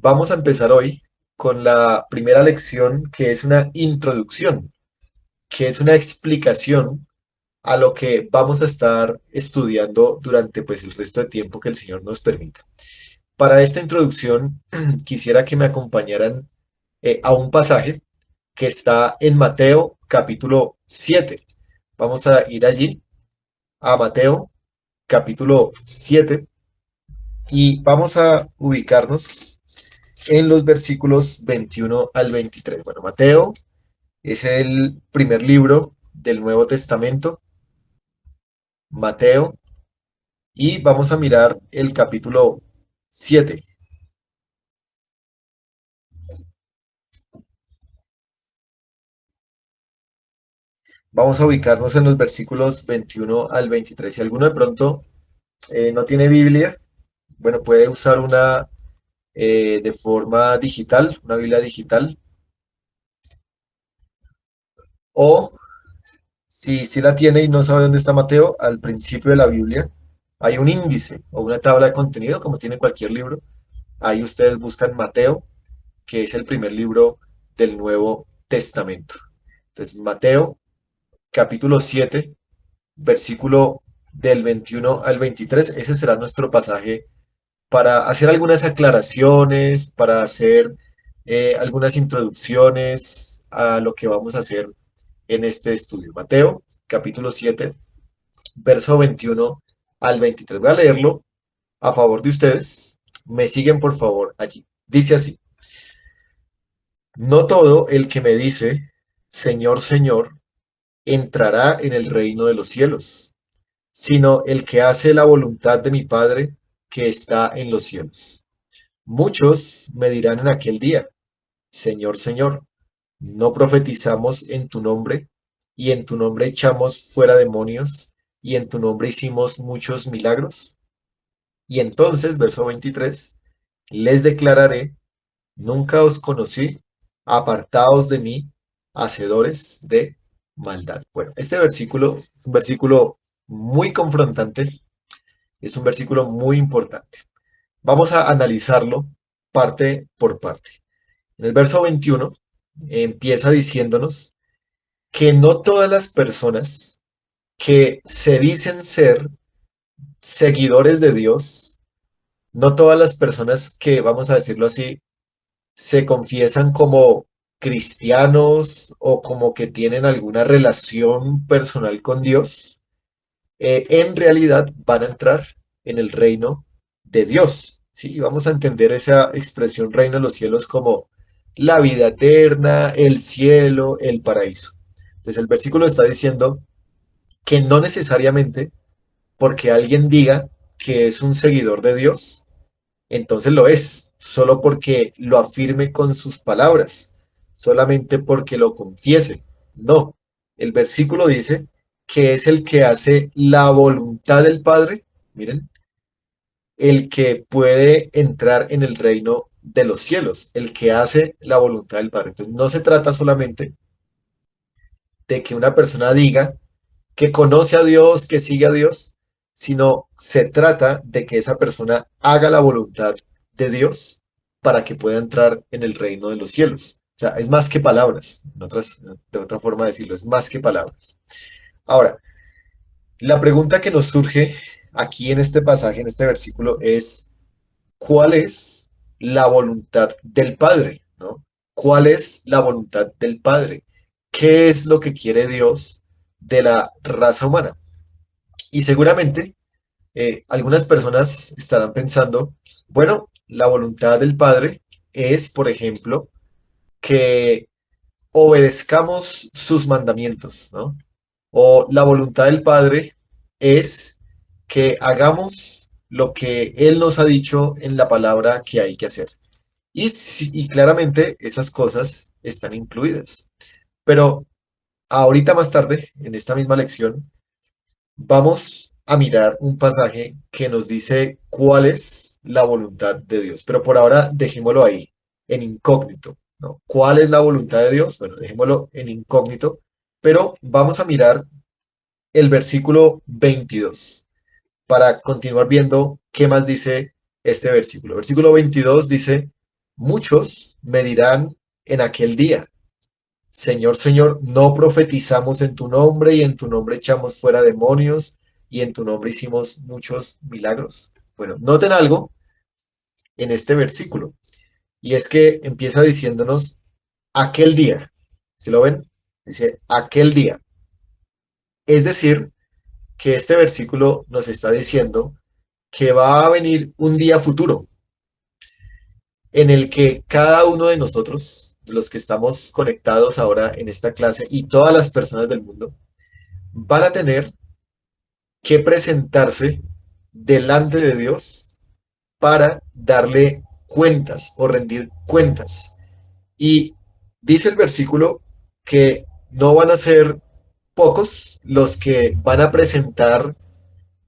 Vamos a empezar hoy con la primera lección, que es una introducción, que es una explicación a lo que vamos a estar estudiando durante pues el resto de tiempo que el Señor nos permita. Para esta introducción quisiera que me acompañaran a un pasaje que está en Mateo capítulo 7. Vamos a ir allí a Mateo capítulo 7 y vamos a ubicarnos en los versículos 21 al 23. Bueno, Mateo es el primer libro del Nuevo Testamento, Mateo, y vamos a mirar el capítulo 7. Vamos a ubicarnos en los versículos 21 al 23. Si alguno de pronto no tiene Biblia, bueno, puede usar una de forma digital, una Biblia digital, o si la tiene y no sabe dónde está Mateo, al principio de la Biblia hay un índice o una tabla de contenido, como tiene cualquier libro. Ahí ustedes buscan Mateo, que es el primer libro del Nuevo Testamento. Entonces, Mateo, capítulo 7, versículo del 21 al 23, ese será nuestro pasaje para hacer algunas aclaraciones, para hacer algunas introducciones a lo que vamos a hacer en este estudio. Mateo, capítulo 7, verso 21 al 23. Voy a leerlo a favor de ustedes. Me siguen por favor allí. Dice así: No todo el que me dice, Señor, Señor, entrará en el reino de los cielos, sino el que hace la voluntad de mi Padre que está en los cielos. Muchos me dirán en aquel día, Señor, Señor, ¿no profetizamos en tu nombre, y en tu nombre echamos fuera demonios, y en tu nombre hicimos muchos milagros? Y entonces, verso 23, les declararé, nunca os conocí, apartaos de mí, hacedores de maldad. Bueno, este versículo es un versículo muy confrontante, es un versículo muy importante. Vamos a analizarlo parte por parte. En el verso 21 empieza diciéndonos que no todas las personas que se dicen ser seguidores de Dios, no todas las personas que, vamos a decirlo así, se confiesan como cristianos o como que tienen alguna relación personal con Dios, en realidad van a entrar en el reino de Dios. ¿Sí? Vamos a entender esa expresión reino de los cielos como la vida eterna, el cielo, el paraíso. Entonces el versículo está diciendo que no necesariamente porque alguien diga que es un seguidor de Dios, entonces lo es, solo porque lo afirme con sus palabras, solamente porque lo confiese. No, el versículo dice que es el que hace la voluntad del Padre, miren, el que puede entrar en el reino de los cielos, el que hace la voluntad del Padre. Entonces no se trata solamente de que una persona diga que conoce a Dios, que sigue a Dios, sino se trata de que esa persona haga la voluntad de Dios para que pueda entrar en el reino de los cielos. O sea, es más que palabras, de otra forma de decirlo, es más que palabras. Ahora, la pregunta que nos surge aquí en este pasaje, en este versículo, es ¿cuál es la voluntad del Padre? ¿No? ¿Cuál es la voluntad del Padre? ¿Qué es lo que quiere Dios de la raza humana? Y seguramente algunas personas estarán pensando, bueno, la voluntad del Padre es, por ejemplo, que obedezcamos sus mandamientos, ¿no? O la voluntad del Padre es que hagamos lo que Él nos ha dicho en la palabra que hay que hacer. Y claramente esas cosas están incluidas. Pero ahorita más tarde, en esta misma lección, vamos a mirar un pasaje que nos dice cuál es la voluntad de Dios. Pero por ahora dejémoslo ahí, en incógnito, ¿no? ¿Cuál es la voluntad de Dios? Bueno, dejémoslo en incógnito, pero vamos a mirar el versículo 22 para continuar viendo qué más dice este versículo. Versículo 22 dice, muchos me dirán en aquel día, Señor, Señor, no profetizamos en tu nombre y en tu nombre echamos fuera demonios y en tu nombre hicimos muchos milagros. Bueno, noten algo en este versículo y es que empieza diciéndonos aquel día. ¿Sí lo ven? Dice aquel día. Es decir, que este versículo nos está diciendo que va a venir un día futuro en el que cada uno de nosotros, los que estamos conectados ahora en esta clase y todas las personas del mundo, van a tener que presentarse delante de Dios para darle cuentas o rendir cuentas. Y dice el versículo que no van a ser pocos los que van a presentar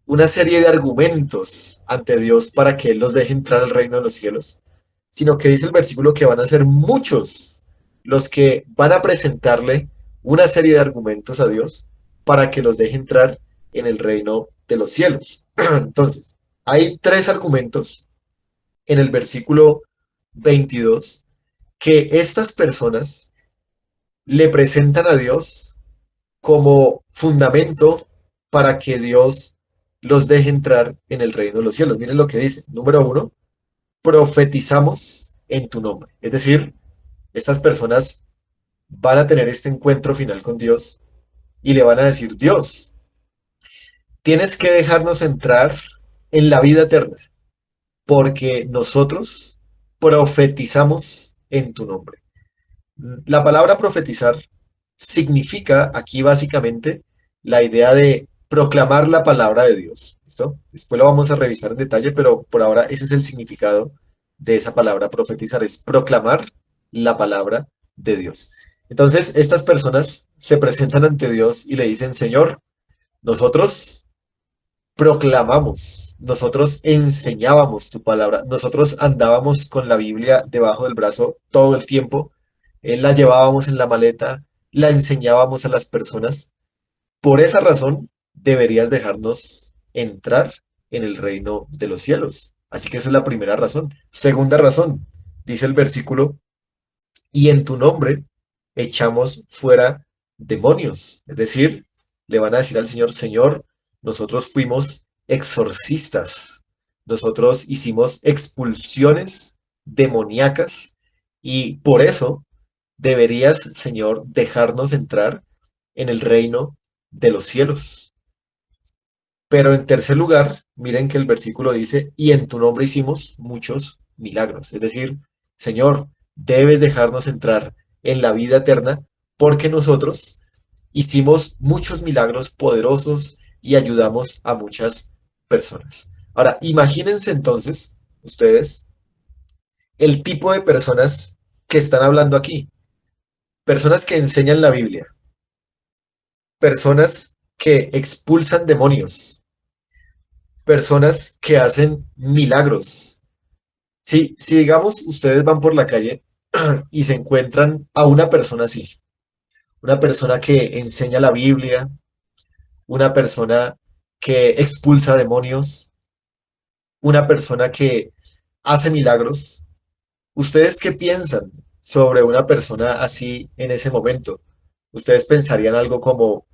una serie de argumentos ante Dios para que Él los deje entrar al reino de los cielos, sino que dice el versículo que van a ser muchos los que van a presentarle una serie de argumentos a Dios para que los deje entrar en el reino de los cielos. Entonces, hay tres argumentos en el versículo 22 que estas personas le presentan a Dios como fundamento para que Dios los deje entrar en el reino de los cielos. Miren lo que dice. Número uno, profetizamos en tu nombre. Es decir, estas personas van a tener este encuentro final con Dios y le van a decir, Dios, tienes que dejarnos entrar en la vida eterna porque nosotros profetizamos en tu nombre. La palabra profetizar significa aquí básicamente la idea de proclamar la palabra de Dios. ¿Listo? Después lo vamos a revisar en detalle, pero por ahora ese es el significado de esa palabra profetizar, es proclamar la palabra de Dios. Entonces, estas personas se presentan ante Dios y le dicen, Señor, nosotros proclamamos, nosotros enseñábamos tu palabra, nosotros andábamos con la Biblia debajo del brazo todo el tiempo, la llevábamos en la maleta, la enseñábamos a las personas. Por esa razón, deberías dejarnos entrar en el reino de los cielos. Así que esa es la primera razón. Segunda razón, dice el versículo, y en tu nombre echamos fuera demonios. Es decir, le van a decir al Señor, Señor, nosotros fuimos exorcistas, nosotros hicimos expulsiones demoníacas y por eso deberías, Señor, dejarnos entrar en el reino de los cielos. Pero en tercer lugar, miren que el versículo dice, y en tu nombre hicimos muchos milagros. Es decir, Señor, debes dejarnos entrar en la vida eterna porque nosotros hicimos muchos milagros poderosos y ayudamos a muchas personas. Ahora, imagínense entonces, ustedes, el tipo de personas que están hablando aquí. Personas que enseñan la Biblia, personas que expulsan demonios, personas que hacen milagros. Si digamos ustedes van por la calle y se encuentran a una persona así, una persona que enseña la Biblia, una persona que expulsa demonios, una persona que hace milagros, ¿ustedes qué piensan sobre una persona así en ese momento? ¿Ustedes pensarían algo como,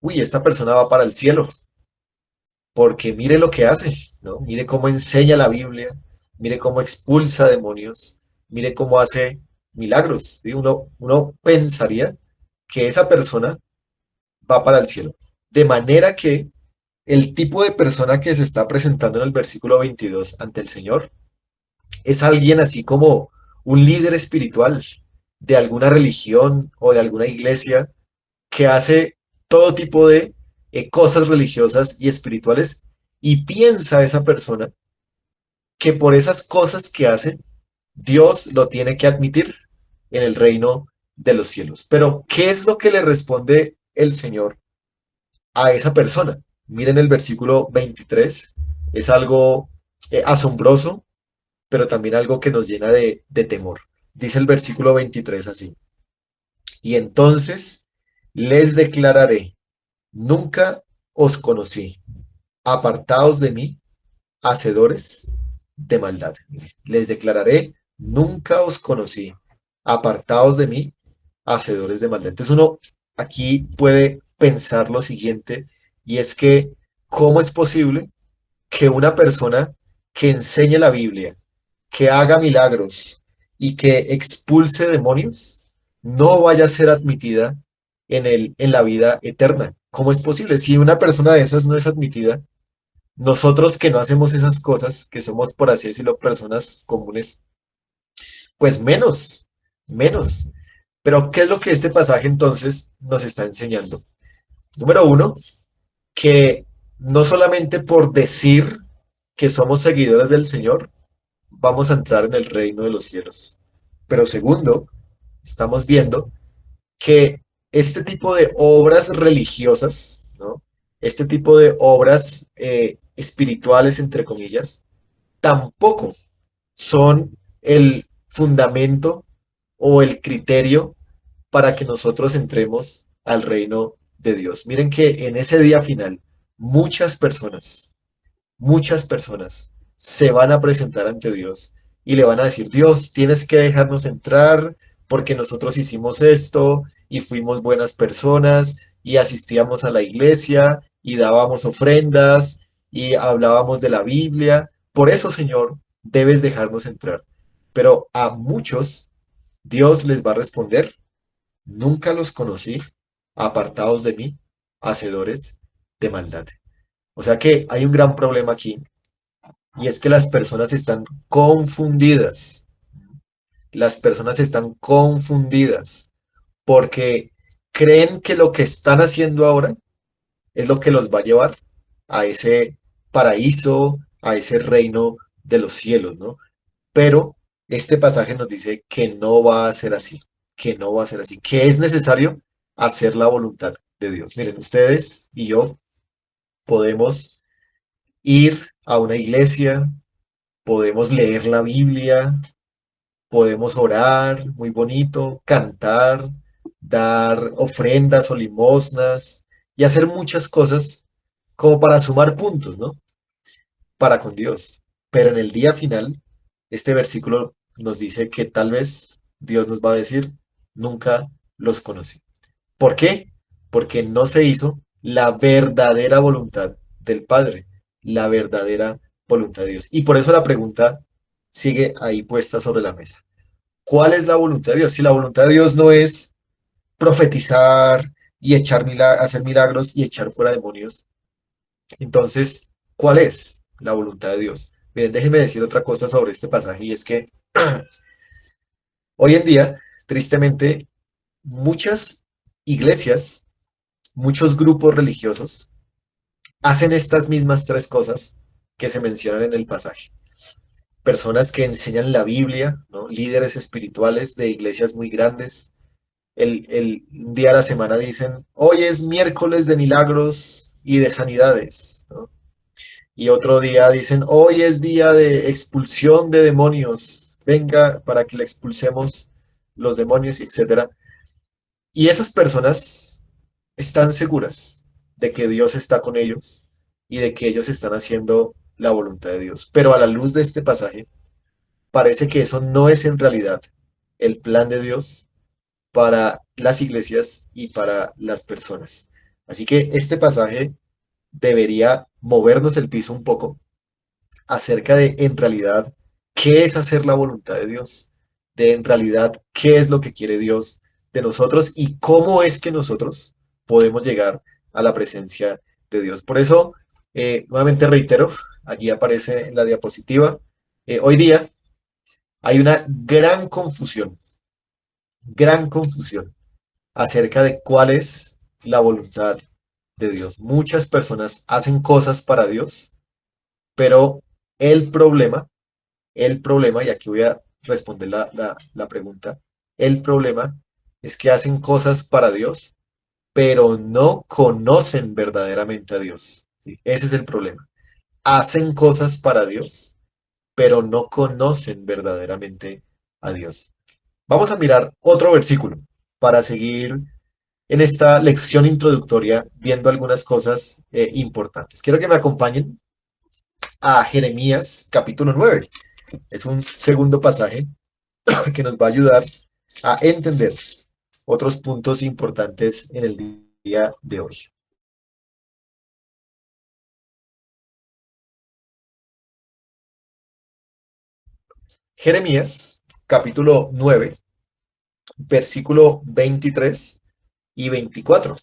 uy, esta persona va para el cielo, porque mire lo que hace, ¿no? Mire cómo enseña la Biblia, mire cómo expulsa demonios, mire cómo hace milagros, ¿sí? Uno pensaría que esa persona va para el cielo. De manera que el tipo de persona que se está presentando en el versículo 22 ante el Señor es alguien así como un líder espiritual de alguna religión o de alguna iglesia que hace todo tipo de cosas religiosas y espirituales y piensa esa persona que por esas cosas que hace, Dios lo tiene que admitir en el reino de los cielos. Pero, ¿qué es lo que le responde el Señor a esa persona? Miren el versículo 23, es algo asombroso, pero también algo que nos llena de temor. Dice el versículo 23 así, y entonces les declararé, nunca os conocí. Apartaos de mí, hacedores de maldad. Les declararé, nunca os conocí, apartaos de mí, hacedores de maldad. Entonces uno aquí puede pensar lo siguiente, y es que, ¿cómo es posible que una persona que enseñe la Biblia, que haga milagros y que expulse demonios, no vaya a ser admitida en la vida eterna? ¿Cómo es posible? Si una persona de esas no es admitida, nosotros que no hacemos esas cosas, que somos, por así decirlo, personas comunes, pues menos, menos. Pero, ¿qué es lo que este pasaje entonces nos está enseñando? Número uno, que no solamente por decir que somos seguidores del Señor, vamos a entrar en el reino de los cielos. Pero segundo, estamos viendo que este tipo de obras religiosas, ¿no? Este tipo de obras espirituales, entre comillas, tampoco son el fundamento o el criterio para que nosotros entremos al reino de Dios. Miren que en ese día final, muchas personas, muchas personas se van a presentar ante Dios y le van a decir, Dios, tienes que dejarnos entrar porque nosotros hicimos esto y fuimos buenas personas y asistíamos a la iglesia y dábamos ofrendas y hablábamos de la Biblia. Por eso, Señor, debes dejarnos entrar. Pero a muchos Dios les va a responder, nunca los conocí, apartados de mí, hacedores de maldad. O sea que hay un gran problema aquí, y es que las personas están confundidas. Las personas están confundidas porque creen que lo que están haciendo ahora es lo que los va a llevar a ese paraíso, a ese reino de los cielos, ¿no? Pero este pasaje nos dice que no va a ser así, que no va a ser así, que es necesario hacer la voluntad de Dios. Miren, ustedes y yo podemos ir a una iglesia, podemos leer la Biblia, podemos orar, muy bonito, cantar, dar ofrendas o limosnas y hacer muchas cosas como para sumar puntos, ¿no? Para con Dios. Pero en el día final, este versículo nos dice que tal vez Dios nos va a decir, nunca los conocí. ¿Por qué? Porque no se hizo la verdadera voluntad del Padre, la verdadera voluntad de Dios. Y por eso la pregunta sigue ahí puesta sobre la mesa. ¿Cuál es la voluntad de Dios? Si la voluntad de Dios no es profetizar y hacer milagros y echar fuera demonios, entonces, ¿cuál es la voluntad de Dios? Miren, déjenme decir otra cosa sobre este pasaje, y es que hoy en día, tristemente, muchas iglesias, muchos grupos religiosos hacen estas mismas tres cosas que se mencionan en el pasaje. Personas que enseñan la Biblia, ¿no? Líderes espirituales de iglesias muy grandes, un día a la semana dicen, hoy es miércoles de milagros y de sanidades, ¿no? Y otro día dicen, hoy es día de expulsión de demonios, venga para que le expulsemos los demonios, etcétera. Y esas personas están seguras de que Dios está con ellos y de que ellos están haciendo la voluntad de Dios. Pero a la luz de este pasaje, parece que eso no es en realidad el plan de Dios para las iglesias y para las personas. Así que este pasaje debería movernos el piso un poco acerca de en realidad qué es hacer la voluntad de Dios, de en realidad qué es lo que quiere Dios de nosotros y cómo es que nosotros podemos llegar a la presencia de Dios. Por eso, nuevamente reitero, allí aparece en la diapositiva, hoy día hay una gran confusión acerca de cuál es la voluntad de Dios. Muchas personas hacen cosas para Dios, pero el problema, el problema, y aquí voy a responder la pregunta, el problema es que hacen cosas para Dios, pero no conocen verdaderamente a Dios. ¿Sí? Ese es el problema. Hacen cosas para Dios, pero no conocen verdaderamente a Dios. Vamos a mirar otro versículo para seguir en esta lección introductoria viendo algunas cosas importantes. Quiero que me acompañen a Jeremías capítulo 9. Es un segundo pasaje que nos va a ayudar a entender otros puntos importantes en el día de hoy. Jeremías capítulo 9, versículo 23 y 24.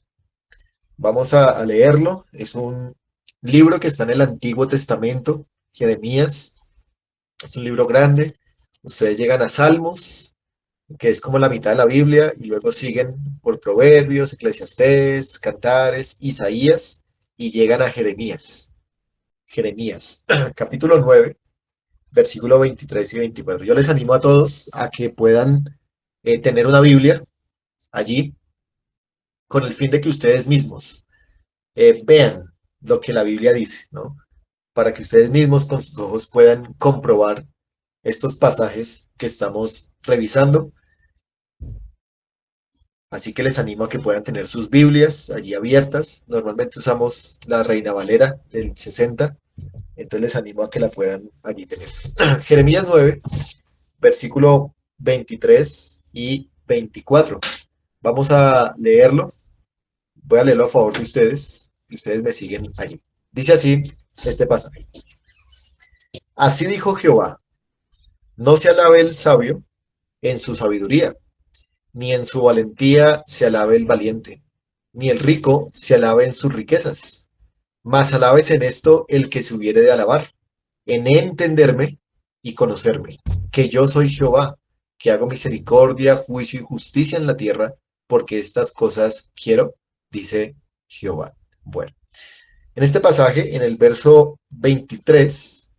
Vamos a leerlo. Es un libro que está en el Antiguo Testamento, Jeremías. Es un libro grande. Ustedes llegan a Salmos, que es como la mitad de la Biblia, y luego siguen por Proverbios, Eclesiastés, Cantares, Isaías, y llegan a Jeremías. Jeremías, capítulo 9, versículo 23 y 24. Yo les animo a todos a que puedan tener una Biblia allí con el fin de que ustedes mismos vean lo que la Biblia dice, ¿no? Para que ustedes mismos con sus ojos puedan comprobar estos pasajes que estamos revisando. Así que les animo a que puedan tener sus Biblias allí abiertas. Normalmente usamos la Reina Valera del 60, entonces les animo a que la puedan allí tener. Jeremías 9, versículo 23 y 24. Vamos a leerlo. Voy a leerlo a favor de ustedes y ustedes me siguen allí. Dice así este pasaje. Así dijo Jehová, no se alabe el sabio en su sabiduría, ni en su valentía se alabe el valiente, ni el rico se alabe en sus riquezas, mas alabes en esto el que se hubiere de alabar, en entenderme y conocerme, que yo soy Jehová, que hago misericordia, juicio y justicia en la tierra, porque estas cosas quiero, dice Jehová. Bueno, en este pasaje, en el verso 23,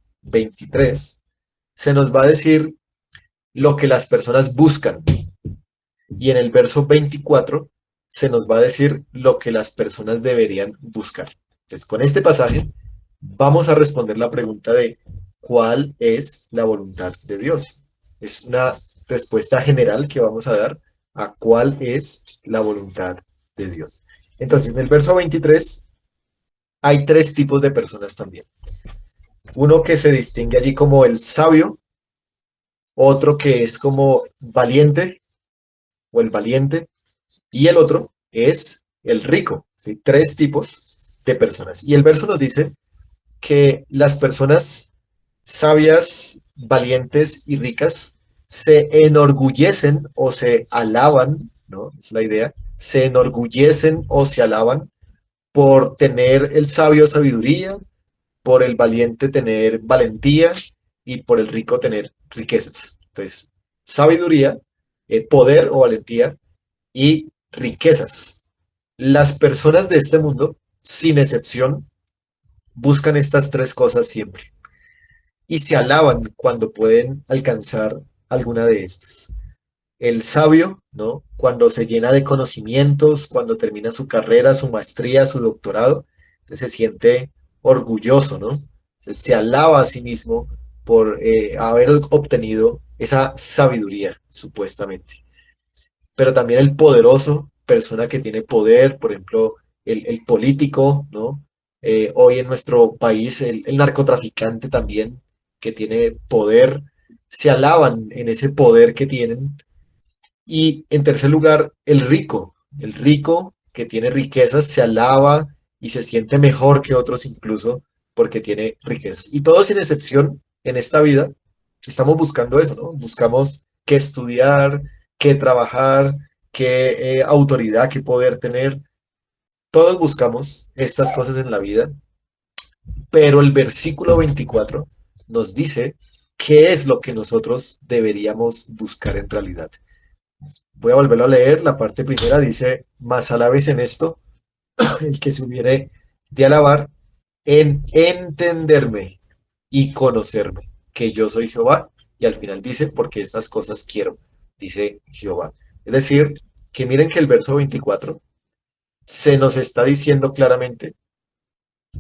se nos va a decir lo que las personas buscan. Y en el verso 24 se nos va a decir lo que las personas deberían buscar. Entonces, con este pasaje vamos a responder la pregunta de ¿cuál es la voluntad de Dios? Es una respuesta general que vamos a dar a cuál es la voluntad de Dios. Entonces, en el verso 23 hay tres tipos de personas también. Uno que se distingue allí como el sabio, otro que es como valiente o el valiente, y el otro es el rico. ¿Sí? Tres tipos de personas. Y el verso nos dice que las personas sabias, valientes y ricas se enorgullecen o se alaban, ¿no? Es la idea, se enorgullecen o se alaban por tener el sabio sabiduría, por el valiente tener valentía y por el rico tener riquezas. Entonces, sabiduría, poder o valentía y riquezas. Las personas de este mundo, sin excepción, buscan estas tres cosas siempre y se alaban cuando pueden alcanzar alguna de estas. El sabio, ¿no? Cuando se llena de conocimientos, cuando termina su carrera, su maestría, su doctorado, entonces se siente orgulloso, ¿no? Entonces se alaba a sí mismo por haber obtenido esa sabiduría, supuestamente. Pero también el poderoso, persona que tiene poder, por ejemplo, el político, ¿no? Hoy en nuestro país, el narcotraficante también, que tiene poder, se alaban en ese poder que tienen. Y en tercer lugar, el rico que tiene riquezas se alaba y se siente mejor que otros incluso porque tiene riquezas. Y todos sin excepción en esta vida estamos buscando eso, ¿no? Buscamos qué estudiar, qué trabajar, qué autoridad, qué poder tener. Todos buscamos estas cosas en la vida, pero el versículo 24 nos dice qué es lo que nosotros deberíamos buscar en realidad. Voy a volverlo a leer. La parte primera dice, mas alabes en esto el que se hubiere de alabar en entenderme y conocerme, que yo soy Jehová. Y al final dice, porque estas cosas quiero, dice Jehová. Es decir, que miren que el verso 24 se nos está diciendo claramente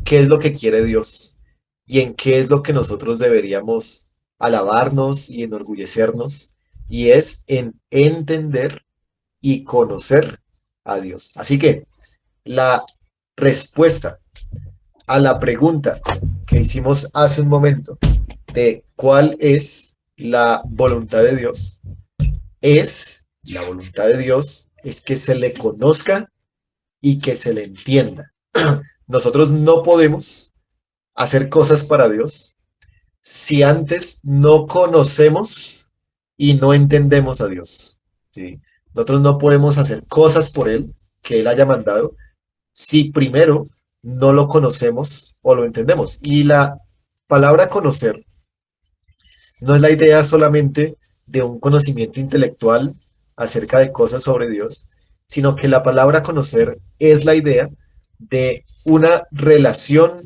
qué es lo que quiere Dios y en qué es lo que nosotros deberíamos alabarnos y enorgullecernos. Y es en entender y conocer a Dios. Así que la respuesta a la pregunta que hicimos hace un momento de cuál es la voluntad de Dios, la voluntad de Dios es que se le conozca y que se le entienda. Nosotros no podemos hacer cosas para Dios si antes no conocemos y no entendemos a Dios. ¿Sí? Nosotros no podemos hacer cosas por Él que Él haya mandado si primero no lo conocemos o lo entendemos. Y la palabra conocer no es la idea solamente de un conocimiento intelectual acerca de cosas sobre Dios, sino que la palabra conocer es la idea de una relación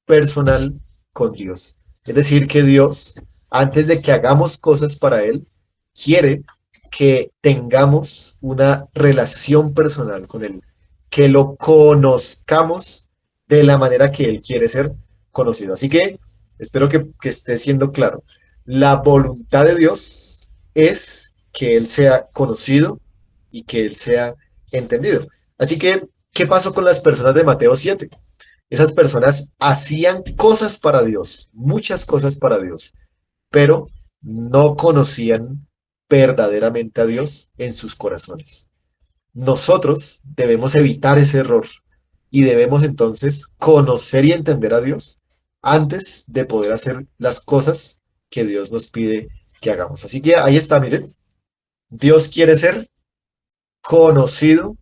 personal con Dios. Es decir, que Dios, antes de que hagamos cosas para Él, quiere que tengamos una relación personal con Él, que lo conozcamos de la manera que Él quiere ser conocido. Así que espero que esté siendo claro. La voluntad de Dios es que Él sea conocido y que Él sea entendido. Así que, ¿qué pasó con las personas de Mateo 7? Esas personas hacían cosas para Dios, muchas cosas para Dios, pero no conocían verdaderamente a Dios en sus corazones. Nosotros debemos evitar ese error y debemos entonces conocer y entender a Dios antes de poder hacer las cosas que Dios nos pide que hagamos. Así que ahí está, miren, Dios quiere ser conocido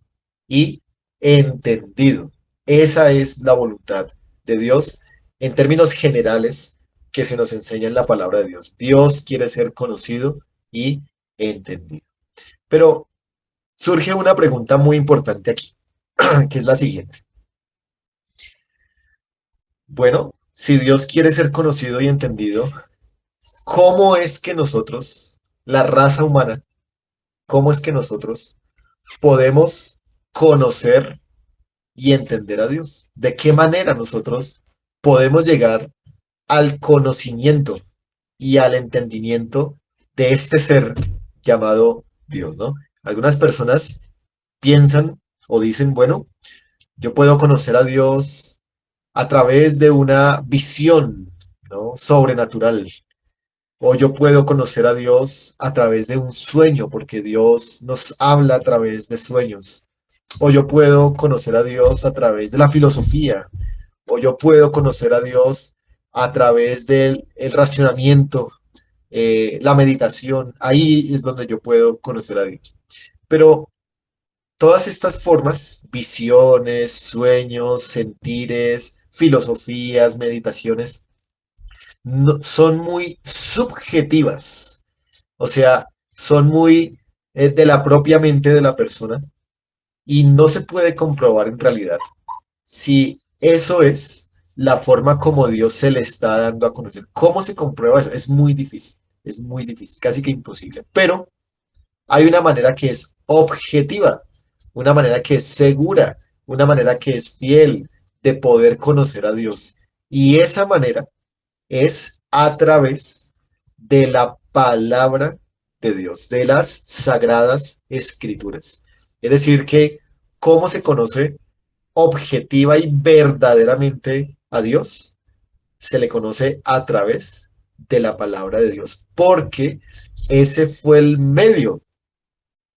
y entendido. Esa es la voluntad de Dios en términos generales que se nos enseña en la palabra de Dios. Dios quiere ser conocido y entendido. Pero surge una pregunta muy importante aquí, que es la siguiente. Bueno, si Dios quiere ser conocido y entendido, ¿cómo es que nosotros, la raza humana, cómo es que nosotros podemos conocer y entender a Dios? ¿De qué manera nosotros podemos llegar al conocimiento y al entendimiento de este ser llamado Dios, ¿no? Algunas personas piensan o dicen, bueno, yo puedo conocer a Dios a través de una visión, ¿no? Sobrenatural. O yo puedo conocer a Dios a través de un sueño, porque Dios nos habla a través de sueños. O yo puedo conocer a Dios a través de la filosofía, o yo puedo conocer a Dios a través del el racionamiento, la meditación. Ahí es donde yo puedo conocer a Dios. Pero todas estas formas, visiones, sueños, sentires, filosofías, meditaciones, son muy subjetivas. O sea, son muy de la propia mente de la persona y no se puede comprobar en realidad si eso es la forma como Dios se le está dando a conocer. ¿Cómo se comprueba eso? Es muy difícil, casi que imposible. Pero hay una manera que es objetiva, una manera que es segura, una manera que es fiel de poder conocer a Dios. Y esa manera es a través de la palabra de Dios, de las sagradas escrituras. Es decir, que cómo se conoce objetiva y verdaderamente a Dios, se le conoce a través de la palabra de Dios, porque ese fue el medio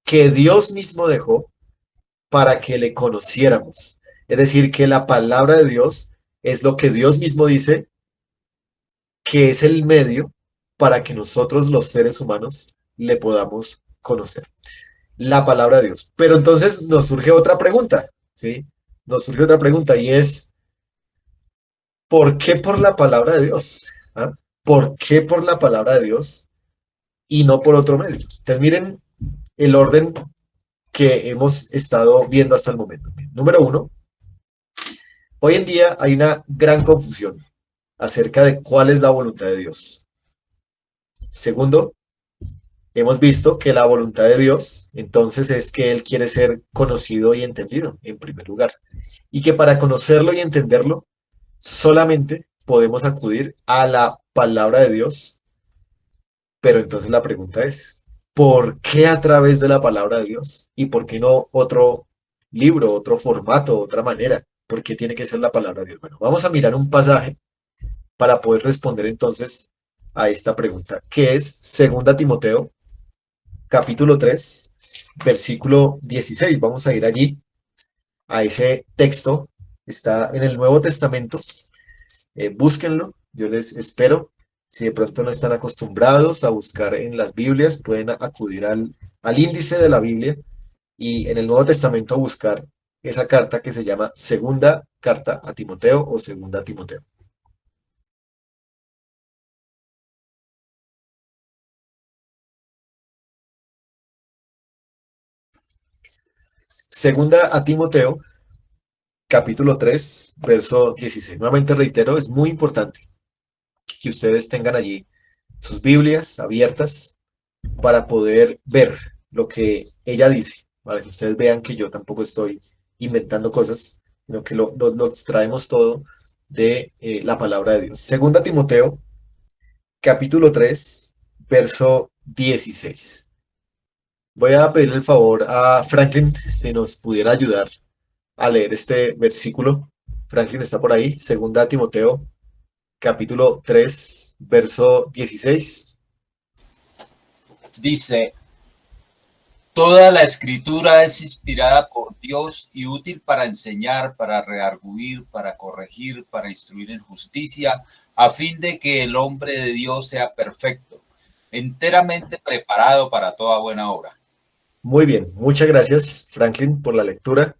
que Dios mismo dejó para que le conociéramos. Es decir, que la palabra de Dios es lo que Dios mismo dice que es el medio para que nosotros los seres humanos le podamos conocer. La palabra de Dios. Pero entonces nos surge otra pregunta, ¿sí? Nos surge otra pregunta y es, ¿por qué por la palabra de Dios? ¿Ah? ¿Por qué por la palabra de Dios y no por otro medio? Entonces miren el orden que hemos estado viendo hasta el momento. Número uno, hoy en día hay una gran confusión acerca de cuál es la voluntad de Dios. Segundo, hemos visto que la voluntad de Dios entonces es que Él quiere ser conocido y entendido en primer lugar. Y que para conocerlo y entenderlo solamente podemos acudir a la palabra de Dios. Pero entonces la pregunta es, ¿por qué a través de la palabra de Dios? ¿Y por qué no otro libro, otro formato, otra manera? ¿Por qué tiene que ser la palabra de Dios? Bueno, vamos a mirar un pasaje para poder responder entonces a esta pregunta, que es Segunda Timoteo, capítulo 3 versículo 16. Vamos a ir allí, a ese texto. Está en el Nuevo Testamento. Búsquenlo, yo les espero. Si de pronto no están acostumbrados a buscar en las Biblias, pueden acudir al índice de la Biblia y en el Nuevo Testamento buscar esa carta que se llama Segunda Carta a Timoteo o Segunda Timoteo. Segunda a Timoteo, capítulo 3 verso 16. Nuevamente reitero, es muy importante que ustedes tengan allí sus Biblias abiertas para poder ver lo que ella dice, para que ustedes vean que yo tampoco estoy inventando cosas, sino que lo extraemos todo de la palabra de Dios. Segunda Timoteo, capítulo 3 verso 16. Voy a pedirle el favor a Franklin si nos pudiera ayudar a leer este versículo. Franklin está por ahí. Segunda Timoteo, capítulo 3 verso 16. Dice, toda la escritura es inspirada por Dios y útil para enseñar, para redarguir, para corregir, para instruir en justicia, a fin de que el hombre de Dios sea perfecto, enteramente preparado para toda buena obra. Muy bien, muchas gracias, Franklin, por la lectura.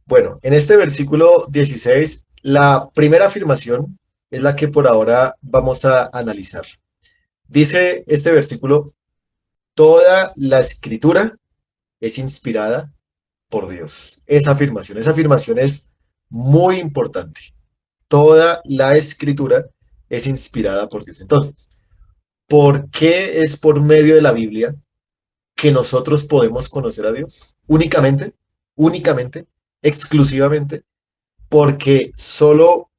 Bueno, en este versículo 16, la primera afirmación es la que por ahora vamos a analizar. Dice este versículo, toda la escritura es inspirada por Dios. Esa afirmación es muy importante. Toda la escritura es inspirada por Dios. Entonces, ¿por qué es por medio de la Biblia que nosotros podemos conocer a Dios? Únicamente, exclusivamente, porque solo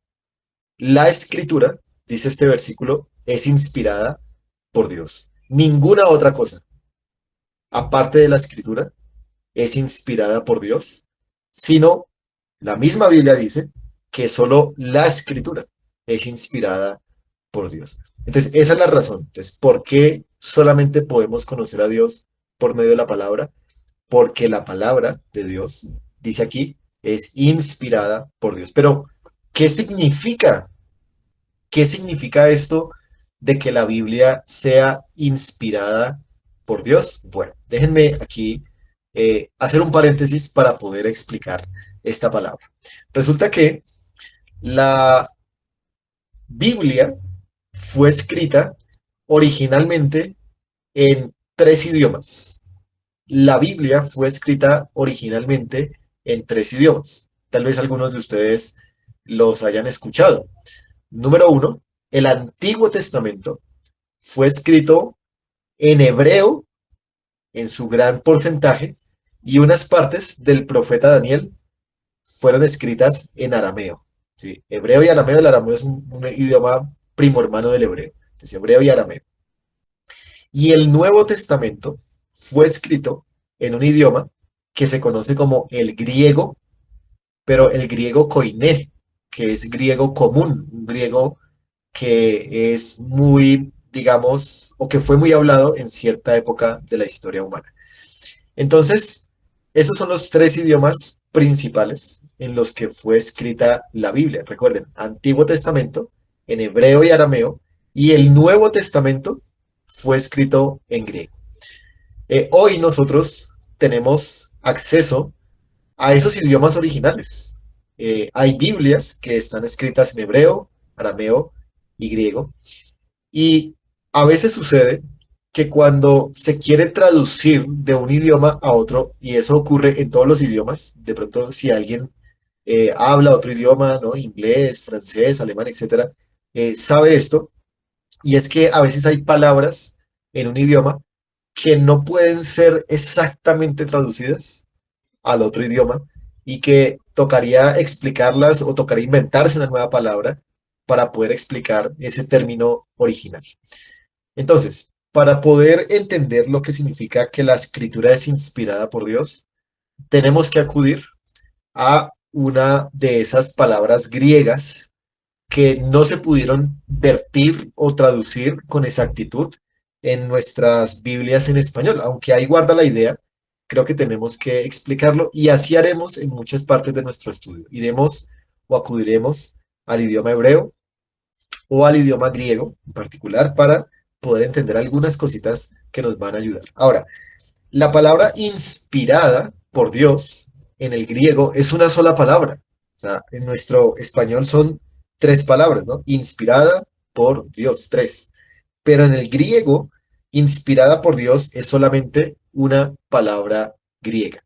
la escritura, dice este versículo, es inspirada por Dios. Ninguna otra cosa, aparte de la escritura, es inspirada por Dios, sino la misma Biblia dice que solo la escritura es inspirada por Dios. Entonces, esa es la razón. Entonces, ¿por qué solamente podemos conocer a Dios por medio de la palabra? Porque la palabra de Dios, dice aquí, es inspirada por Dios. Pero, ¿qué significa? ¿Qué significa esto de que la Biblia sea inspirada por Dios? Bueno, déjenme aquí hacer un paréntesis para poder explicar esta palabra. Resulta que la Biblia fue escrita originalmente en tres idiomas. La Biblia fue escrita originalmente en tres idiomas. Tal vez algunos de ustedes los hayan escuchado. Número uno, el Antiguo Testamento fue escrito en hebreo en su gran porcentaje y unas partes del profeta Daniel fueron escritas en arameo. ¿Sí? Hebreo y arameo, el arameo es un idioma primo hermano del hebreo. Entonces, hebreo y arameo. Y el Nuevo Testamento fue escrito en un idioma que se conoce como el griego, pero el griego koiné, que es griego común, un griego que es muy, digamos, o que fue muy hablado en cierta época de la historia humana. Entonces, esos son los tres idiomas principales en los que fue escrita la Biblia. Recuerden, Antiguo Testamento en hebreo y arameo y el Nuevo Testamento fue escrito en griego. Hoy nosotros tenemos acceso a esos idiomas originales. Hay Biblias que están escritas en hebreo, arameo y griego. Y a veces sucede que cuando se quiere traducir de un idioma a otro, y eso ocurre en todos los idiomas, de pronto si alguien habla otro idioma, ¿no? Inglés, francés, alemán, etcétera, sabe esto, y es que a veces hay palabras en un idioma que no pueden ser exactamente traducidas al otro idioma y que tocaría explicarlas o tocaría inventarse una nueva palabra para poder explicar ese término original. Entonces, para poder entender lo que significa que la escritura es inspirada por Dios, tenemos que acudir a una de esas palabras griegas que no se pudieron vertir o traducir con exactitud en nuestras Biblias en español, aunque ahí guarda la idea, creo que tenemos que explicarlo y así haremos en muchas partes de nuestro estudio. Iremos o acudiremos al idioma hebreo o al idioma griego en particular para poder entender algunas cositas que nos van a ayudar. Ahora, la palabra inspirada por Dios en el griego es una sola palabra. O sea, en nuestro español son tres palabras, ¿no? Inspirada por Dios, tres. Pero en el griego, inspirada por Dios es solamente una palabra griega.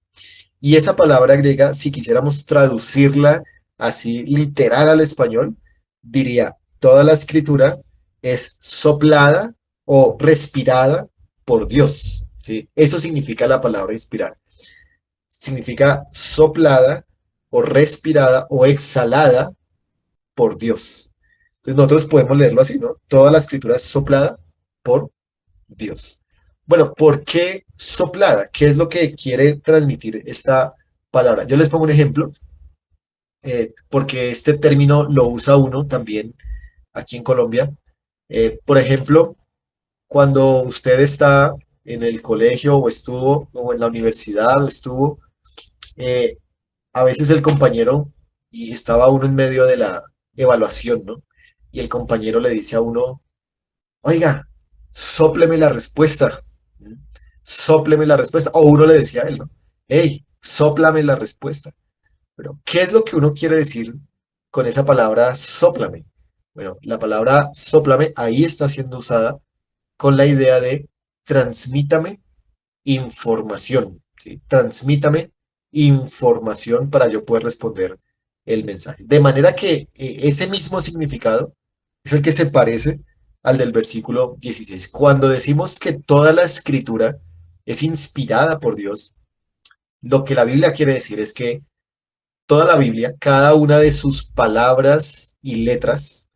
Y esa palabra griega, si quisiéramos traducirla así literal al español, diría, toda la escritura es soplada o respirada por Dios. ¿Sí? Eso significa la palabra inspirar. Significa soplada o respirada o exhalada por Dios. Entonces nosotros podemos leerlo así, ¿no? Toda la escritura es soplada por Dios. Bueno, ¿por qué soplada? ¿Qué es lo que quiere transmitir esta palabra? Yo les pongo un ejemplo, porque este término lo usa uno también aquí en Colombia. Por ejemplo, cuando usted está en el colegio o estuvo, o en la universidad o estuvo, eh, a veces el compañero, y estaba uno en medio de la evaluación, ¿no? Y el compañero le dice a uno, oiga, sópleme la respuesta. ¿Mm? Sópleme la respuesta. O uno le decía a él, ¿no? Hey, sóplame la respuesta. Pero, ¿qué es lo que uno quiere decir con esa palabra sóplame? Bueno, la palabra sóplame ahí está siendo usada con la idea de transmítame información, ¿sí? Transmítame información para yo poder responder el mensaje. De manera que ese mismo significado es el que se parece al del versículo 16. Cuando decimos que toda la escritura es inspirada por Dios, lo que la Biblia quiere decir es que toda la Biblia, cada una de sus palabras y letras,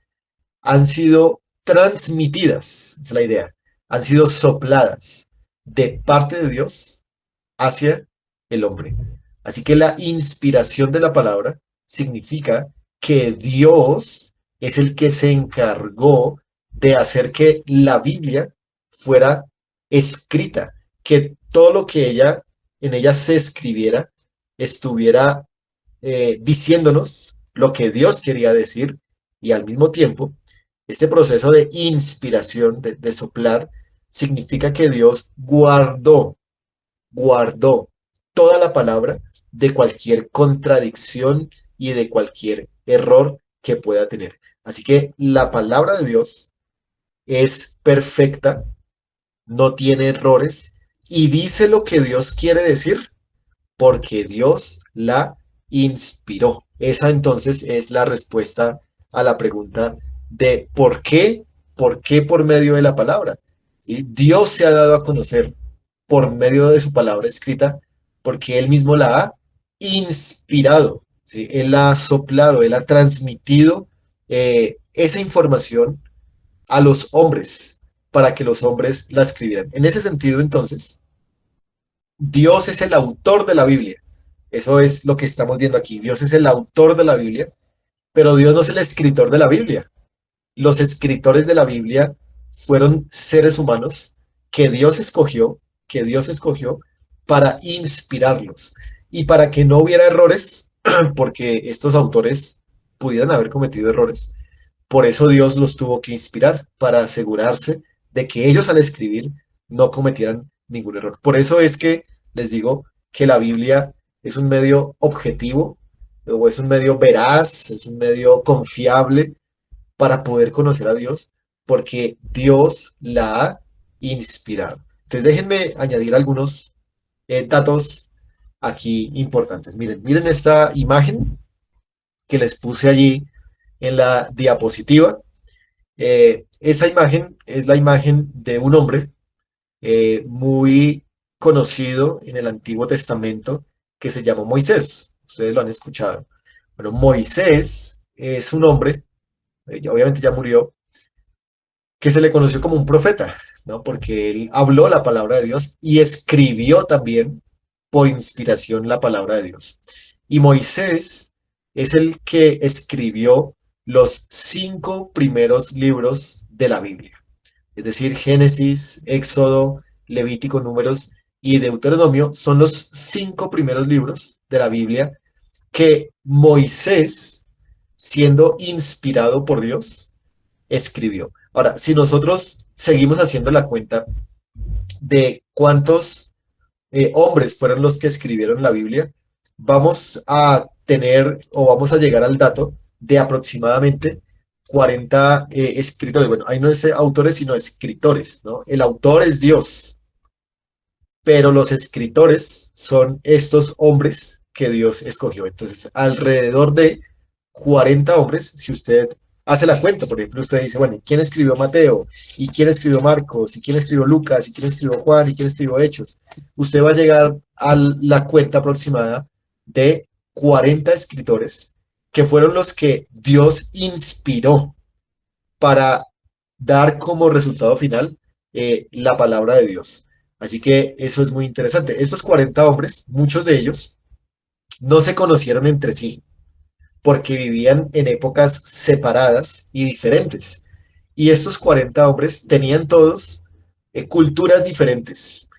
han sido transmitidas, esa es la idea, han sido sopladas de parte de Dios hacia el hombre. Así que la inspiración de la palabra significa que Dios es el que se encargó de hacer que la Biblia fuera escrita, que todo lo que en ella se escribiera estuviera diciéndonos lo que Dios quería decir y al mismo tiempo este proceso de inspiración, de soplar, significa que Dios guardó toda la palabra de cualquier contradicción y de cualquier error que pueda tener. Así que la palabra de Dios es perfecta, no tiene errores y dice lo que Dios quiere decir porque Dios la inspiró. Esa entonces es la respuesta a la pregunta de por qué por medio de la palabra. ¿Sí? Dios se ha dado a conocer por medio de su palabra escrita porque Él mismo la ha inspirado. ¿Sí? Él la ha soplado, Él ha transmitido esa información a los hombres para que los hombres la escribieran. En ese sentido, entonces, Dios es el autor de la Biblia. Eso es lo que estamos viendo aquí. Dios es el autor de la Biblia, pero Dios no es el escritor de la Biblia. Los escritores de la Biblia fueron seres humanos que Dios escogió para inspirarlos y para que no hubiera errores, porque estos autores pudieran haber cometido errores. Por eso Dios los tuvo que inspirar, para asegurarse de que ellos al escribir no cometieran ningún error. Por eso es que les digo que la Biblia es un medio objetivo o es un medio veraz, es un medio confiable para poder conocer a Dios, porque Dios la ha inspirado. Entonces déjenme añadir algunos datos aquí importantes. Miren esta imagen que les puse allí en la diapositiva. Esa imagen es la imagen de un hombre muy conocido en el Antiguo Testamento que se llamó Moisés. Ustedes lo han escuchado. Bueno, Moisés es un hombre, obviamente ya murió, que se le conoció como un profeta, ¿no? Porque él habló la palabra de Dios y escribió también por inspiración la palabra de Dios. Y Moisés es el que escribió los 5 primeros libros de la Biblia. Es decir, Génesis, Éxodo, Levítico, Números y Deuteronomio son los 5 primeros libros de la Biblia que Moisés, siendo inspirado por Dios, escribió. Ahora, si nosotros seguimos haciendo la cuenta de cuántos hombres fueron los que escribieron la Biblia, vamos a tener o vamos a llegar al dato de aproximadamente 40 escritores. Bueno, ahí no es autores, sino escritores, ¿no? El autor es Dios, pero los escritores son estos hombres que Dios escogió. Entonces, alrededor de 40 hombres, si usted hace la cuenta, por ejemplo, usted dice, bueno, ¿quién escribió Mateo? ¿Y quién escribió Marcos? ¿Y quién escribió Lucas? ¿Y quién escribió Juan? ¿Y quién escribió Hechos? Usted va a llegar a la cuenta aproximada de 40 escritores que fueron los que Dios inspiró para dar como resultado final la palabra de Dios. Así que eso es muy interesante. Estos 40 hombres, muchos de ellos, no se conocieron entre sí porque vivían en épocas separadas y diferentes. Y estos 40 hombres tenían todos culturas diferentes,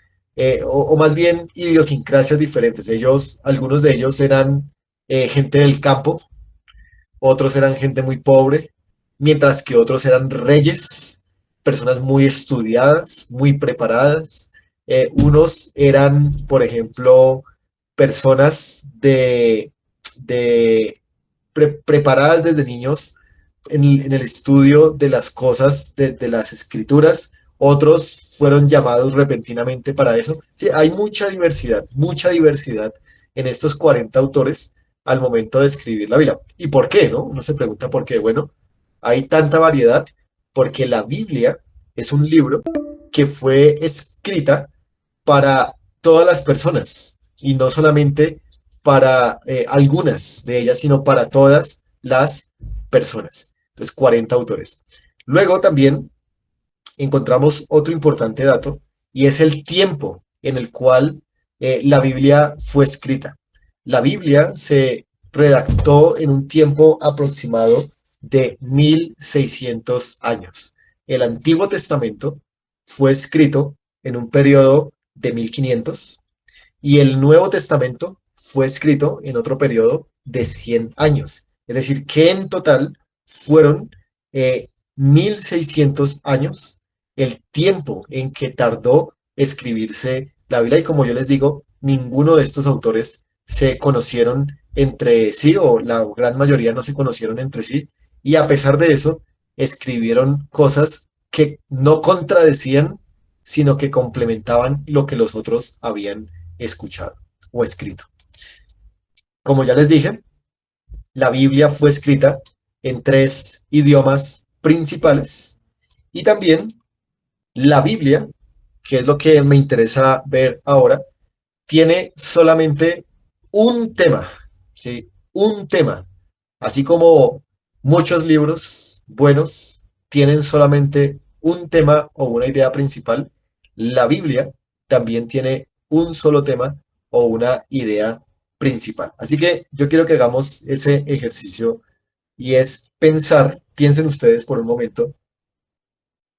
o más bien idiosincrasias diferentes. Ellos, algunos de ellos eran gente del campo, otros eran gente muy pobre, mientras que otros eran reyes, personas muy estudiadas, muy preparadas. Unos eran, por ejemplo, personas de preparadas desde niños en el estudio de las cosas, de las escrituras. Otros fueron llamados repentinamente para eso. Sí, hay mucha diversidad en estos 40 autores al momento de escribir la Biblia. ¿Y por qué, no? Uno se pregunta por qué. Bueno, hay tanta variedad porque la Biblia es un libro que fue escrita para todas las personas y no solamente para algunas de ellas, sino para todas las personas. Entonces, 40 autores. Luego también encontramos otro importante dato y es el tiempo en el cual la Biblia fue escrita. La Biblia se redactó en un tiempo aproximado de 1600 años. El Antiguo Testamento fue escrito en un periodo de 1500 y el Nuevo Testamento fue escrito en otro periodo de 100 años. Es decir, que en total fueron 1600 años el tiempo en que tardó escribirse la Biblia. Y como yo les digo, ninguno de estos autores se conocieron entre sí, o la gran mayoría no se conocieron entre sí, y a pesar de eso, escribieron cosas que no contradecían, sino que complementaban lo que los otros habían escuchado o escrito. Como ya les dije, la Biblia fue escrita en 3 idiomas principales y también la Biblia, que es lo que me interesa ver ahora, tiene solamente un tema, ¿sí? Un tema, así como muchos libros buenos tienen solamente un tema o una idea principal, la Biblia también tiene un solo tema o una idea principal. Así que yo quiero que hagamos ese ejercicio y es pensar, piensen ustedes por un momento,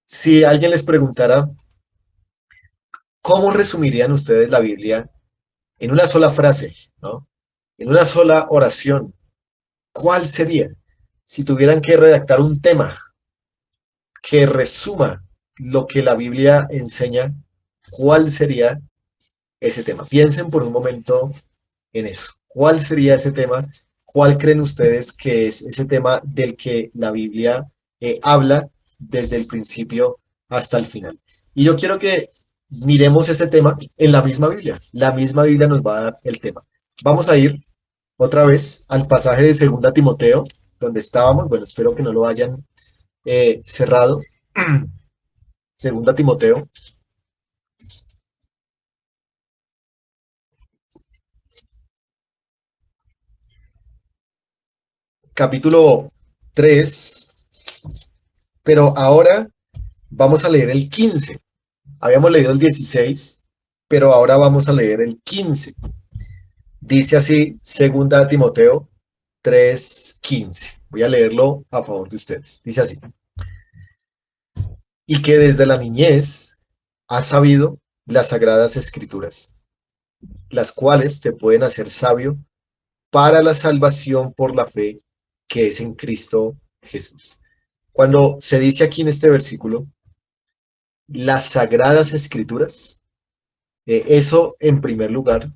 si alguien les preguntara, ¿cómo resumirían ustedes la Biblia en una sola frase, ¿no? En una sola oración? ¿Cuál sería? Si tuvieran que redactar un tema que resuma lo que la Biblia enseña, ¿cuál sería ese tema? Piensen por un momento en eso. ¿Cuál sería ese tema? ¿Cuál creen ustedes que es ese tema del que la Biblia habla desde el principio hasta el final? Y yo quiero que miremos ese tema en la misma Biblia. La misma Biblia nos va a dar el tema. Vamos a ir otra vez al pasaje de Segunda Timoteo, donde estábamos. Bueno, espero que no lo hayan cerrado. Segunda Timoteo, capítulo 3, pero ahora vamos a leer el 15. Habíamos leído el 16, pero ahora vamos a leer el 15. Dice así, segunda Timoteo 3:15. Voy a leerlo a favor de ustedes. Dice así: y que desde la niñez has sabido las sagradas escrituras, las cuales te pueden hacer sabio para la salvación por la fe que es en Cristo Jesús. Cuando se dice aquí en este versículo, las sagradas escrituras, eso en primer lugar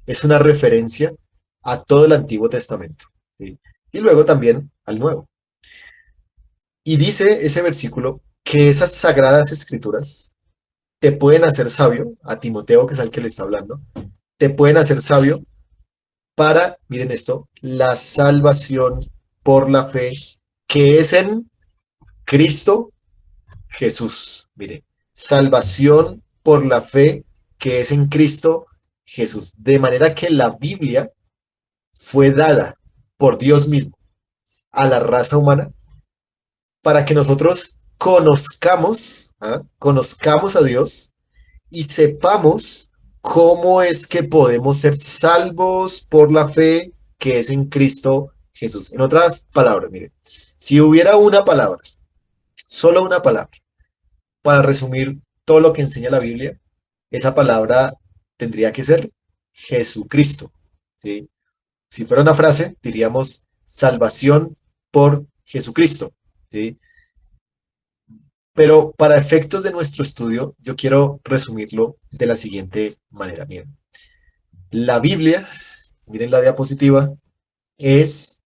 es una referencia a todo el Antiguo Testamento, ¿sí? Y luego también al Nuevo. Y dice ese versículo que esas sagradas escrituras te pueden hacer sabio, a Timoteo, que es al que le está hablando, te pueden hacer sabio para, miren esto, la salvación por la fe que es en Cristo Jesús. Mire, salvación por la fe que es en Cristo Jesús. De manera que la Biblia fue dada por Dios mismo a la raza humana para que nosotros conozcamos, ¿ah? Conozcamos a Dios y sepamos cómo es que podemos ser salvos por la fe que es en Cristo Jesús. En otras palabras, mire, si hubiera una palabra, solo una palabra, para resumir todo lo que enseña la Biblia, esa palabra tendría que ser Jesucristo, ¿sí? Si fuera una frase, diríamos salvación por Jesucristo, ¿sí? Pero para efectos de nuestro estudio, yo quiero resumirlo de la siguiente manera. Miren, la Biblia, miren la diapositiva, es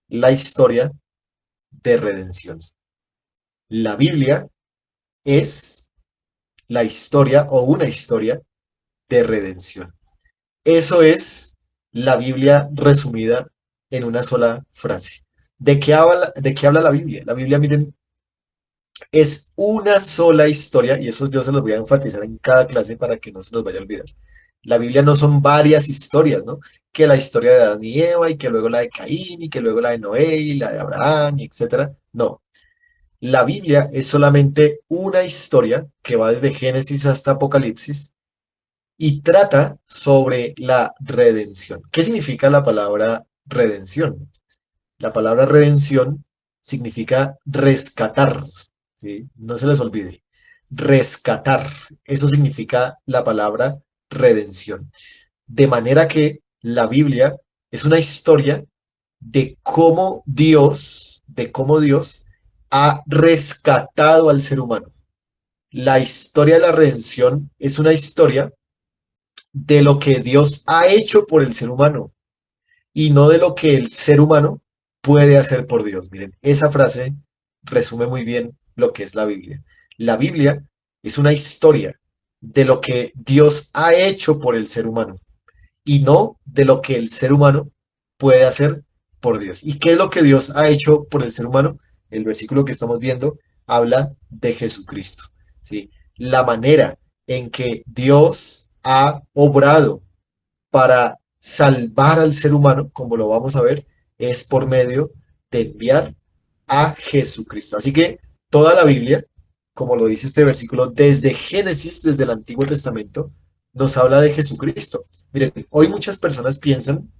la historia de redención. La Biblia es la historia o una historia de redención. Eso es la Biblia resumida en una sola frase. De qué habla la Biblia? La Biblia, miren, es una sola historia, y eso yo se los voy a enfatizar en cada clase para que no se nos vaya a olvidar. La Biblia no son varias historias, ¿no? Que la historia de Adán y Eva, y que luego la de Caín, y que luego la de Noé, y la de Abraham, y etcétera. No. La Biblia es solamente una historia que va desde Génesis hasta Apocalipsis y trata sobre la redención. ¿Qué significa la palabra redención? La palabra redención significa rescatar, ¿sí? No se les olvide. Rescatar. Eso significa la palabra redención. De manera que la Biblia es una historia de cómo Dios ha rescatado al ser humano. La historia de la redención es una historia de lo que Dios ha hecho por el ser humano y no de lo que el ser humano puede hacer por Dios. Miren, esa frase resume muy bien lo que es la Biblia. La Biblia es una historia de lo que Dios ha hecho por el ser humano y no de lo que el ser humano puede hacer por Dios. ¿Y qué es lo que Dios ha hecho por el ser humano? El versículo que estamos viendo habla de Jesucristo, ¿sí? La manera en que Dios ha obrado para salvar al ser humano, como lo vamos a ver, es por medio de enviar a Jesucristo. Así que toda la Biblia, como lo dice este versículo, desde Génesis, desde el Antiguo Testamento, nos habla de Jesucristo. Miren, hoy muchas personas piensan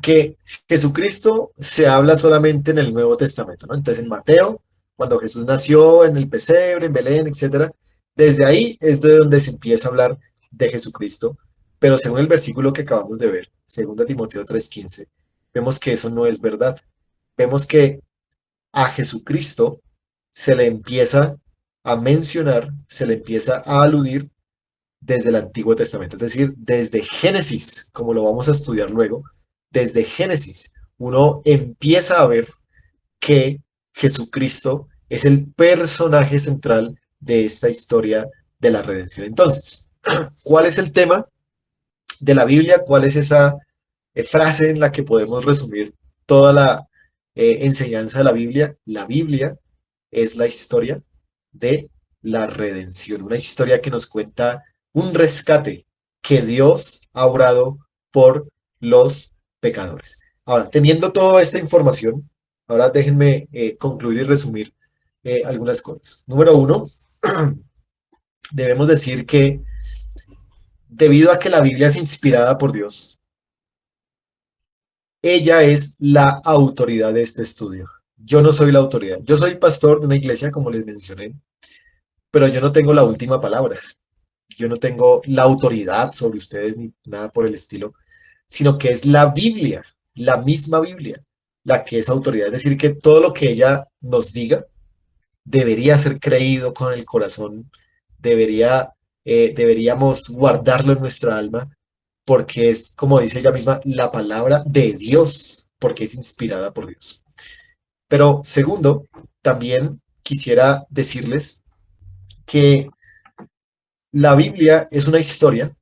que Jesucristo se habla solamente en el Nuevo Testamento, ¿no? Entonces en Mateo, cuando Jesús nació en el pesebre, en Belén, etcétera, desde ahí es de donde se empieza a hablar de Jesucristo, pero según el versículo que acabamos de ver, 2 Timoteo 3:15, vemos que eso no es verdad. Vemos que a Jesucristo se le empieza a mencionar, se le empieza a aludir desde el Antiguo Testamento, es decir, desde Génesis, como lo vamos a estudiar luego, desde Génesis, uno empieza a ver que Jesucristo es el personaje central de esta historia de la redención. Entonces, ¿cuál es el tema de la Biblia? ¿Cuál es esa frase en la que podemos resumir toda la enseñanza de la Biblia? La Biblia es la historia de la redención, una historia que nos cuenta un rescate que Dios ha obrado por los pecadores. Ahora, teniendo toda esta información, ahora déjenme concluir y resumir algunas cosas. Número uno, debemos decir que debido a que la Biblia es inspirada por Dios, ella es la autoridad de este estudio. Yo no soy la autoridad. Yo soy pastor de una iglesia, como les mencioné, pero yo no tengo la última palabra. Yo no tengo la autoridad sobre ustedes ni nada por el estilo, sino que es la Biblia, la misma Biblia, la que es autoridad. Es decir, que todo lo que ella nos diga debería ser creído con el corazón, deberíamos guardarlo en nuestra alma, porque es, como dice ella misma, la palabra de Dios, porque es inspirada por Dios. Pero segundo, también quisiera decirles que la Biblia es una historia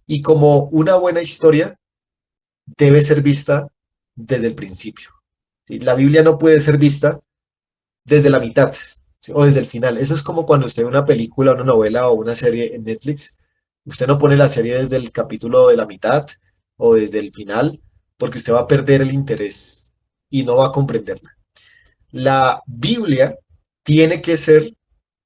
y como una buena historia debe ser vista desde el principio. ¿Sí? La Biblia no puede ser vista desde la mitad, ¿sí? O desde el final. Eso es como cuando usted ve una película, una novela o una serie en Netflix. Usted no pone la serie desde el capítulo de la mitad o desde el final, porque usted va a perder el interés y no va a comprenderla. La Biblia tiene que ser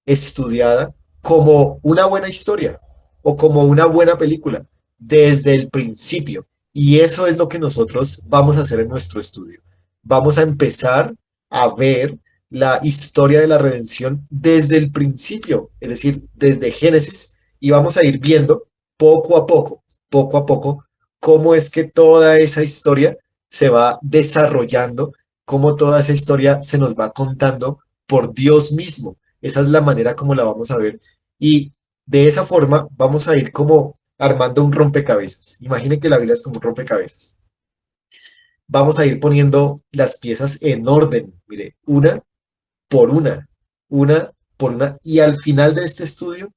estudiada como una buena historia o como una buena película desde el principio. Y eso es lo que nosotros vamos a hacer en nuestro estudio. Vamos a empezar a ver la historia de la redención desde el principio, es decir, desde Génesis, y vamos a ir viendo poco a poco, cómo es que toda esa historia se va desarrollando, cómo toda esa historia se nos va contando por Dios mismo. Esa es la manera como la vamos a ver. Y de esa forma vamos a ir como armando un rompecabezas. Imaginen que la Biblia es como un rompecabezas. Vamos a ir poniendo las piezas en orden, mire, por una, una por una. Y al final de este estudio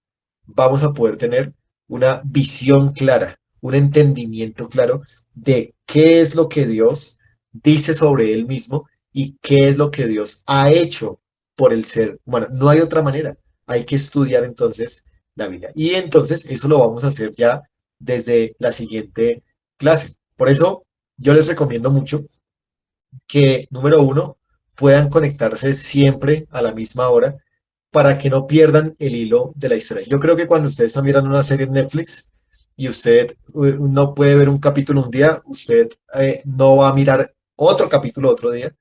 vamos a poder tener una visión clara, un entendimiento claro de qué es lo que Dios dice sobre él mismo y qué es lo que Dios ha hecho por el ser humano. No hay otra manera. Hay que estudiar entonces la Biblia. Y entonces eso lo vamos a hacer ya desde la siguiente clase. Por eso yo les recomiendo mucho que, número uno, puedan conectarse siempre a la misma hora para que no pierdan el hilo de la historia. Yo creo que cuando ustedes están mirando una serie en Netflix y usted no puede ver un capítulo un día, usted no va a mirar otro capítulo otro día,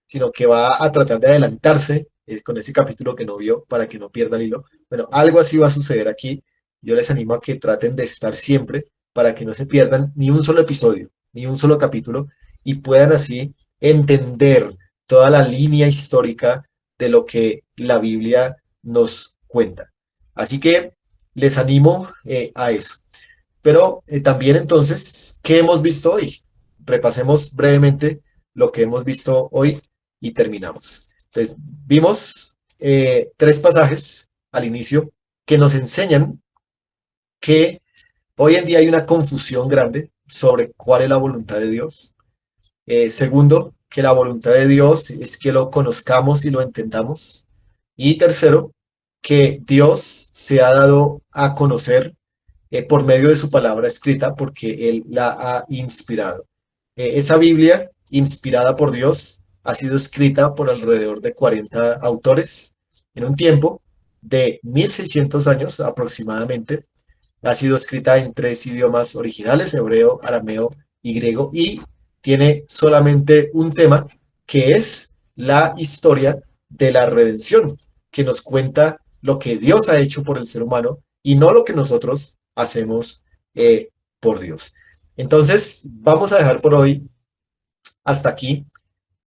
sino que va a tratar de adelantarse con ese capítulo que no vio para que no pierda el hilo. Bueno, algo así va a suceder aquí. Yo les animo a que traten de estar siempre para que no se pierdan ni un solo episodio, ni un solo capítulo y puedan así entender toda la línea histórica de lo que la Biblia nos cuenta. Así que les animo a eso. Pero también entonces, ¿qué hemos visto hoy? Repasemos brevemente lo que hemos visto hoy y terminamos. Entonces, vimos tres pasajes al inicio que nos enseñan que hoy en día hay una confusión grande sobre cuál es la voluntad de Dios. Segundo, que la voluntad de Dios es que lo conozcamos y lo entendamos. Y tercero, que Dios se ha dado a conocer por medio de su palabra escrita porque Él la ha inspirado. Esa Biblia, inspirada por Dios, ha sido escrita por alrededor de 40 autores en un tiempo de 1600 años aproximadamente. Ha sido escrita en tres idiomas originales, hebreo, arameo y griego, y tiene solamente un tema que es la historia de la redención, que nos cuenta lo que Dios ha hecho por el ser humano y no lo que nosotros hacemos por Dios. Entonces, vamos a dejar por hoy hasta aquí.